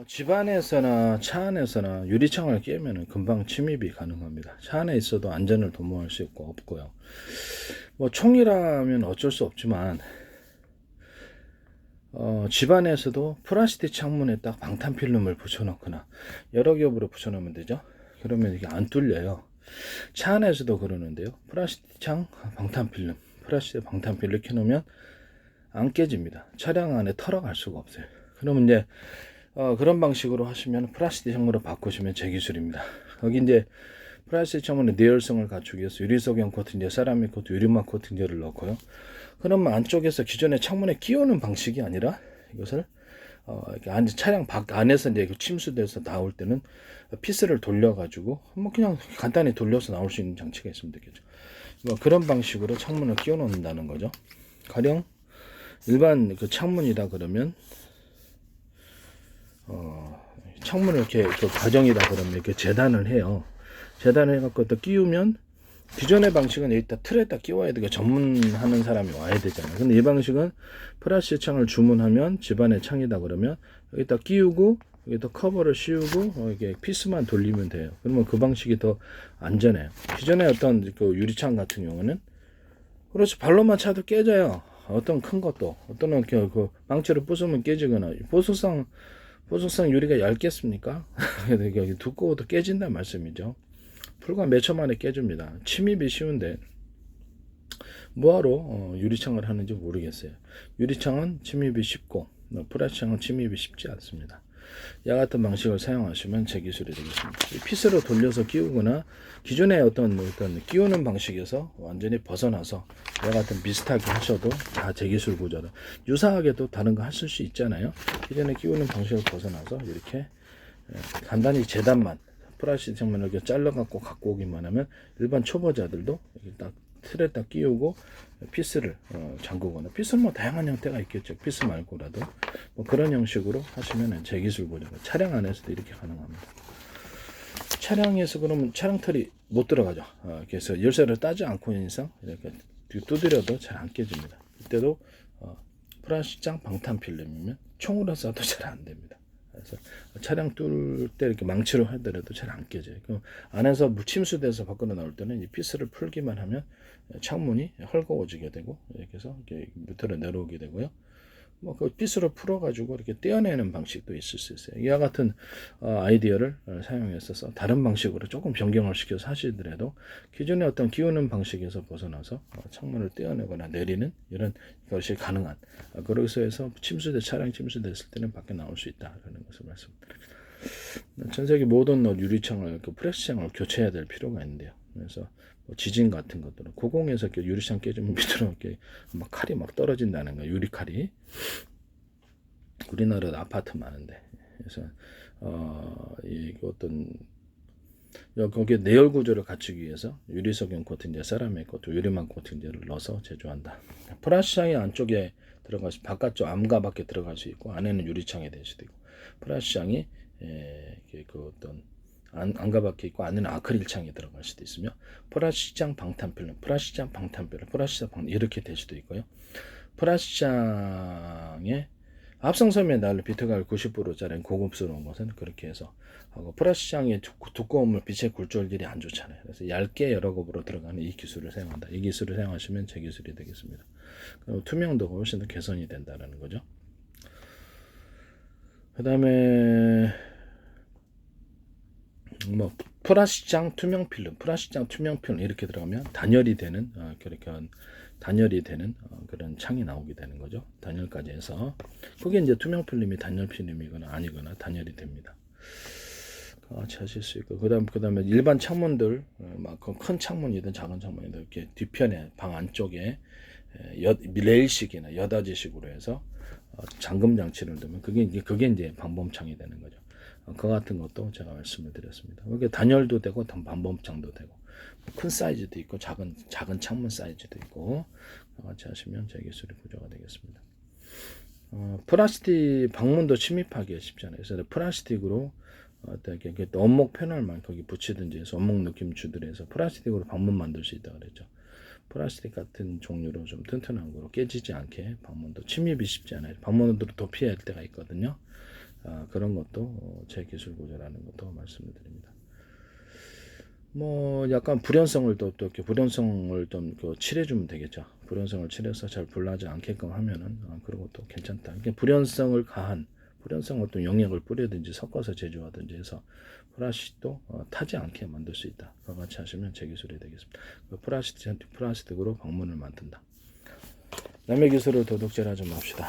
집안에서나 차 안에서나 유리창을 깨면 금방 침입이 가능합니다. 차 안에 있어도 안전을 도모할 수 있고 없고요. 뭐 총이라면 어쩔 수 없지만 집안에서도 플라스틱 창문에 딱 방탄필름을 붙여놓거나 여러 겹으로 붙여놓으면 되죠. 그러면 이게 안 뚫려요. 차 안에서도 그러는데요. 플라스틱 창 방탄필름, 플라스틱 방탄필름 이렇게 놓으면 안 깨집니다. 차량 안에 털어갈 수가 없어요. 그러면 이제 그런 방식으로 하시면 플라스틱 창문으로 바꾸시면 제 기술입니다. 여기 이제 플라스틱 창문의 내열성을 갖추기 위해서 유리석용 코팅제, 세라믹 코팅, 유리막 코팅제를 넣고요. 그러면 안쪽에서 기존의 창문에 끼우는 방식이 아니라 이것을 이렇게 차량 밖 안에서 이제 침수돼서 나올 때는 피스를 돌려가지고 뭐 그냥 간단히 돌려서 나올 수 있는 장치가 있으면 되겠죠. 뭐 그런 방식으로 창문을 끼워 놓는다는 거죠. 가령 일반 그 창문이다 그러면 창문을 이렇게 그 과정이다 그러면 이렇게 재단을 해요. 재단을 해갖고 또 끼우면 기존의 방식은 여기다 틀에다 끼워야 되게 전문하는 사람이 와야 되잖아요. 근데 이 방식은 플라스틱 창을 주문하면 집안의 창이다 그러면 여기다 끼우고 여기다 커버를 씌우고 이게 피스만 돌리면 돼요. 그러면 그 방식이 더 안전해요. 기존의 어떤 그 유리창 같은 경우는 그렇지 발로만 차도 깨져요. 어떤 큰 것도 어떤 그 망치로 부수면 깨지거나 보석상 유리가 얇겠습니까? 두꺼워도 깨진다는 말씀이죠. 불과 몇 초 만에 깨집니다. 침입이 쉬운데 뭐하러 유리창을 하는지 모르겠어요. 유리창은 침입이 쉽고 플라스창은 침입이 쉽지 않습니다. 이와 같은 방식을 사용하시면 제 기술이 되겠습니다. 피스로 돌려서 끼우거나 기존의 어떤 끼우는 방식에서 완전히 벗어나서 이와 같은 비슷하게 하셔도 다 제 기술 구조로 유사하게도 다른 거 하실 수 있잖아요. 기존에 끼우는 방식을 벗어나서 이렇게 간단히 재단만 플라스틱 창문을 이렇게 잘라갖고 갖고 오기만 하면 일반 초보자들도 이렇게 딱 틀에 딱 끼우고 피스를 잠그거나 피스는 뭐 다양한 형태가 있겠죠. 피스 말고라도 뭐 그런 형식으로 하시면 제 기술 보려고 차량 안에서도 이렇게 가능합니다. 차량에서 그러면 차량 털이 못 들어가죠. 그래서 열쇠를 따지 않고 있는 이상 이렇게 두드려도 잘 안 깨집니다. 이때도 플라스틱장 방탄 필름이면 총으로 쏴도 잘 안 됩니다. 그래서 차량 뚫을 때 이렇게 망치로 하더라도 잘 안 깨져요. 그 안에서 침수돼서 밖으로 나올 때는 이 피스를 풀기만 하면 창문이 헐거워지게 되고 이렇게 해서 이렇게 밑으로 내려오게 되고요. 뭐 그 피스로 풀어가지고 이렇게 떼어내는 방식도 있을 수 있어요. 이와 같은 아이디어를 사용해서 다른 방식으로 조금 변경을 시켜서 하시더라도 기존의 어떤 끼우는 방식에서 벗어나서 창문을 떼어내거나 내리는 이런 것이 가능한 그래서 해서 차량 침수됐을 때는 밖에 나올 수 있다라는 것을 말씀드립니다. 전 세계 모든 유리창을 프레스창을 교체해야 될 필요가 있는데요. 그래서 지진 같은 것들은 고공에서 유리창 깨지면 밑으로 이렇게 막 칼이 막 떨어진다는 거예요. 유리칼이. 우리나라도 아파트 많은데. 그래서 이 어떤 거기에 내열 구조를 갖추기 위해서 유리석용 코팅제, 세라믹 코팅, 유리막 코팅제를 넣어서 제조한다. 플라스창이 안쪽에 들어가서 바깥쪽 암가 밖에 들어갈 수 있고 안에는 유리창이 될 수도 있고 플라스창이 그 어떤 안가 밖에 있고 안에는 아크릴 창이 들어갈 수도 있으며 플라스틱장 방탄필름, 플라스틱장 방탄필름, 플라스틱장 방탄 이렇게 될 수도 있고요. 플라스틱장에 합성섬유의 난로 비트가율 90%짜리 고급스러운 것은 그렇게 해서 하고 플라스틱장의 두꺼움을 빛의 굴절질이 안 좋잖아요. 그래서 얇게 여러 겹으로 들어가는 이 기술을 사용한다. 이 기술을 사용하시면 제 기술이 되겠습니다. 투명도가 훨씬 더 개선이 된다는 거죠. 그 다음에 뭐 플라스틱장 투명 필름, 플라스틱장 투명 필름 이렇게 들어가면 단열이 되는 그런 창이 나오게 되는 거죠. 단열까지 해서 그게 이제 투명 필름이 단열 필름이거나 아니거나 단열이 됩니다. 같이 하실 수 있고 그다음에 일반 창문들 막 큰 창문이든 작은 창문이든 이렇게 뒤편에 방 안쪽에 레일식이나 여닫이식으로 해서 잠금 장치를 두면 그게 이제 방범창이 되는 거죠. 그 같은 것도 제가 말씀을 드렸습니다. 이게 단열도 되고 방범창도 되고 큰 사이즈도 있고 작은 창문 사이즈도 있고 같이 하시면 제 기술이 구조가 되겠습니다. 플라스틱 방문도 침입하기가 쉽잖아요. 그래서 플라스틱으로 이렇게 원목 패널만 거기 붙이든지 해서 원목 느낌 주들해서 플라스틱으로 방문 만들 수 있다 그랬죠. 플라스틱 같은 종류로 좀 튼튼한 거로 깨지지 않게 방문도 침입이 쉽지 않아요. 방문으로 도피할 때가 있거든요. 그런 것도 제 기술 구조라는 것도 말씀을 드립니다. 뭐 약간 불연성을 또 이렇게 불연성을 좀 칠해주면 되겠죠. 불연성을 칠해서 잘 불나지 않게끔 하면은 그런 것도 괜찮다. 그러니까 불연성을 가한 불연성 어떤 용액을 뿌리든지 섞어서 제조하든지 해서 플라스틱도 타지 않게 만들 수 있다. 그와 같이 하시면 제 기술이 되겠습니다. 플라스틱으로 방문을 만든다. 남의 기술을 도둑질하지 맙시다.